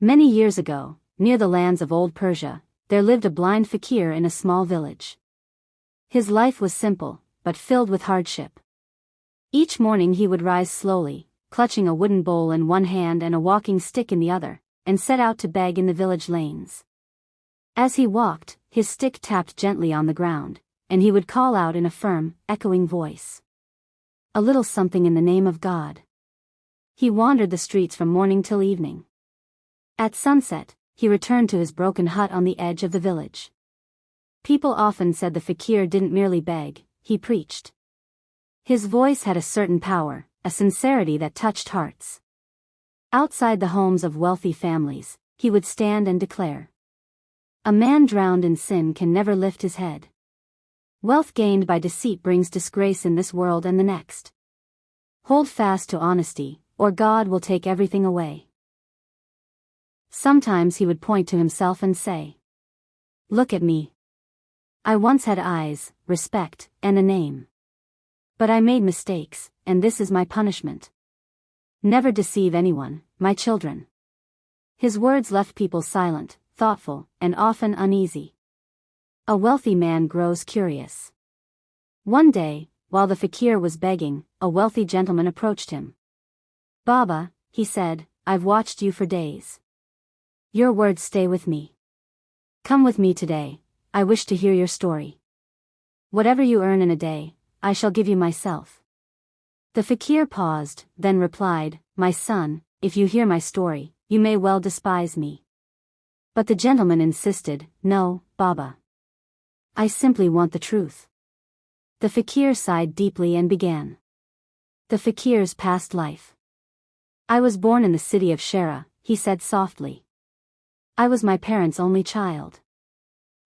Many years ago, near the lands of old Persia, there lived a blind fakir in a small village. His life was simple, but filled with hardship. Each morning he would rise slowly, clutching a wooden bowl in one hand and a walking stick in the other, and set out to beg in the village lanes. As he walked, his stick tapped gently on the ground, and he would call out in a firm, echoing voice, "A little something in the name of God." He wandered the streets from morning till evening. At sunset, he returned to his broken hut on the edge of the village. People often said the fakir didn't merely beg, he preached. His voice had a certain power, a sincerity that touched hearts. Outside the homes of wealthy families, he would stand and declare, "A man drowned in sin can never lift his head. Wealth gained by deceit brings disgrace in this world and the next. Hold fast to honesty, or God will take everything away." Sometimes he would point to himself and say, "Look at me. I once had eyes, respect, and a name. But I made mistakes, and this is my punishment. Never deceive anyone, my children." His words left people silent, thoughtful, and often uneasy. A wealthy man grows curious. One day, while the fakir was begging, a wealthy gentleman approached him. "Baba," he said, "I've watched you for days. Your words stay with me. Come with me today, I wish to hear your story. Whatever you earn in a day, I shall give you myself." The fakir paused, then replied, "My son, if you hear my story, you may well despise me." But the gentleman insisted, "No, Baba. I simply want the truth." The fakir sighed deeply and began. The fakir's past life. "I was born in the city of Shera," he said softly. "I was my parents' only child.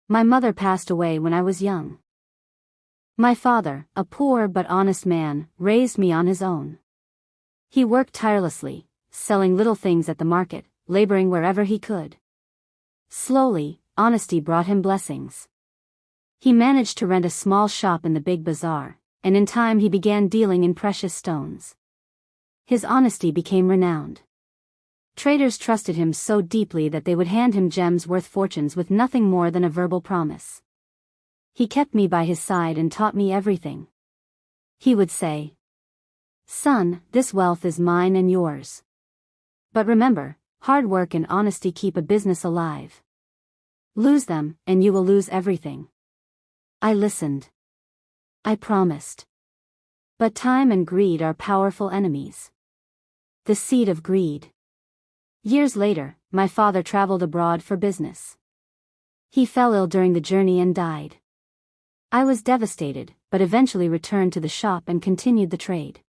My mother passed away when I was young. My father, a poor but honest man, raised me on his own. He worked tirelessly, selling little things at the market, laboring wherever he could. Slowly, honesty brought him blessings. He managed to rent a small shop in the big bazaar, and in time he began dealing in precious stones. His honesty became renowned. Traders trusted him so deeply that they would hand him gems worth fortunes with nothing more than a verbal promise. He kept me by his side and taught me everything. He would say, "Son, this wealth is mine and yours. But remember, hard work and honesty keep a business alive. Lose them, and you will lose everything." I listened. I promised. But time and greed are powerful enemies. The seed of greed. Years later, my father traveled abroad for business. He fell ill during the journey and died. I was devastated, but eventually returned to the shop and continued the trade.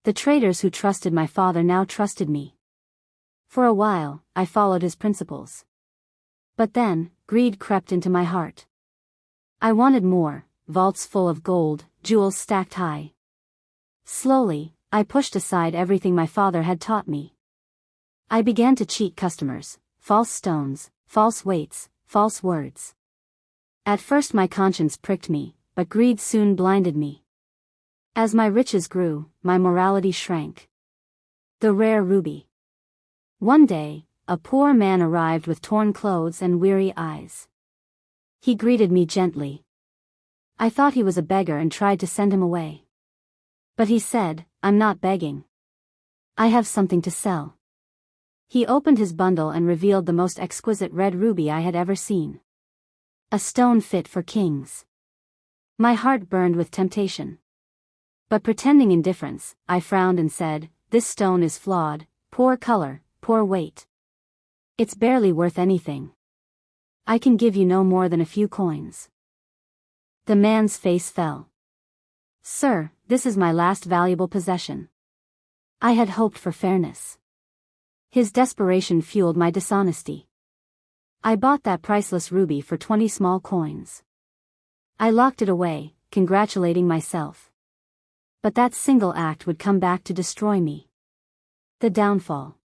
The traders who trusted my father now trusted me. For a while, I followed his principles. But then, greed crept into my heart. I wanted more, vaults full of gold, jewels stacked high. Slowly, I pushed aside everything my father had taught me. I began to cheat customers, false stones, false weights, false words. At first my conscience pricked me, but greed soon blinded me. As my riches grew, my morality shrank. The rare ruby. One day, a poor man arrived with torn clothes and weary eyes. He greeted me gently. I thought he was a beggar and tried to send him away. But he said, "I'm not begging. I have something to sell." He opened his bundle and revealed the most exquisite red ruby I had ever seen. A stone fit for kings. My heart burned with temptation. But pretending indifference, I frowned and said, "This stone is flawed, poor color, poor weight. It's barely worth anything. I can give you no more than a few coins." The man's face fell. "Sir, this is my last valuable possession. I had hoped for fairness." His desperation fueled my dishonesty. I bought that priceless ruby for 20 small coins. I locked it away, congratulating myself. But that single act would come back to destroy me. The downfall.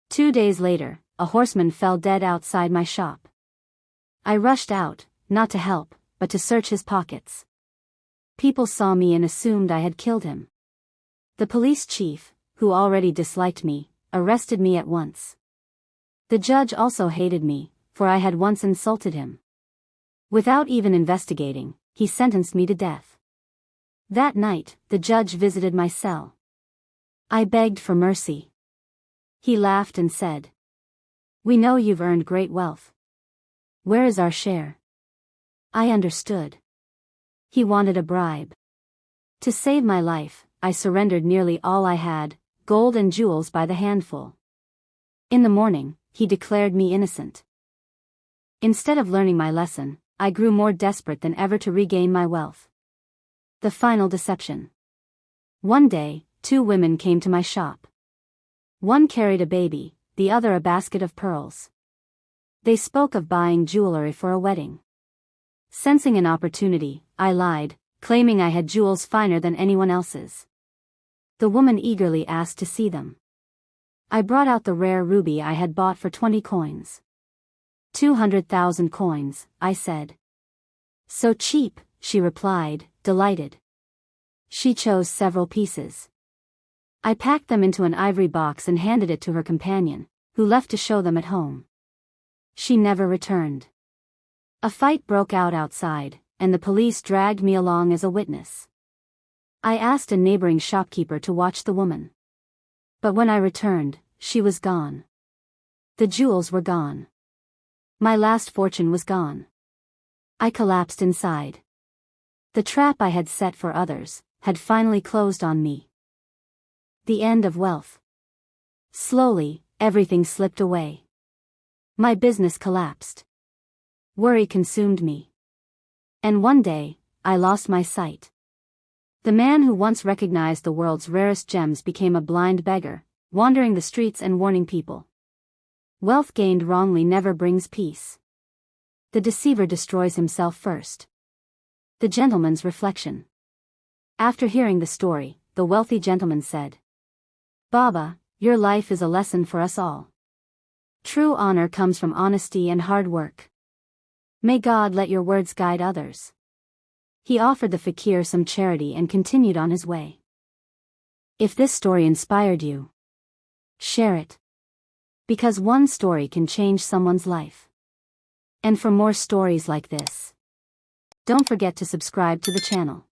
2 days later, a horseman fell dead outside my shop. I rushed out, not to help, but to search his pockets. People saw me and assumed I had killed him. The police chief, who already disliked me, arrested me at once. The judge also hated me, for I had once insulted him. Without even investigating, he sentenced me to death. That night, the judge visited my cell. I begged for mercy. He laughed and said, "We know you've earned great wealth. Where is our share?" I understood. He wanted a bribe. To save my life, I surrendered nearly all I had, gold and jewels by the handful. In the morning, he declared me innocent. Instead of learning my lesson, I grew more desperate than ever to regain my wealth. The final deception. One day, 2 women came to my shop. One carried a baby, the other a basket of pearls. They spoke of buying jewelry for a wedding. Sensing an opportunity, I lied, claiming I had jewels finer than anyone else's. The woman eagerly asked to see them. I brought out the rare ruby I had bought for 20 coins. 200,000 coins, I said. So cheap, she replied, delighted. She chose several pieces. I packed them into an ivory box and handed it to her companion, who left to show them at home. She never returned. A fight broke out outside, and the police dragged me along as a witness. I asked a neighboring shopkeeper to watch the woman. But when I returned, she was gone. The jewels were gone. My last fortune was gone. I collapsed inside. The trap I had set for others had finally closed on me. The end of wealth. Slowly, everything slipped away. My business collapsed. Worry consumed me. And one day, I lost my sight. The man who once recognized the world's rarest gems became a blind beggar, wandering the streets and warning people. Wealth gained wrongly never brings peace. The deceiver destroys himself first. The gentleman's reflection. After hearing the story, the wealthy gentleman said, "Baba, your life is a lesson for us all. True honor comes from honesty and hard work. May God let your words guide others." He offered the fakir some charity and continued on his way. If this story inspired you, share it. Because one story can change someone's life. And for more stories like this, don't forget to subscribe to the channel.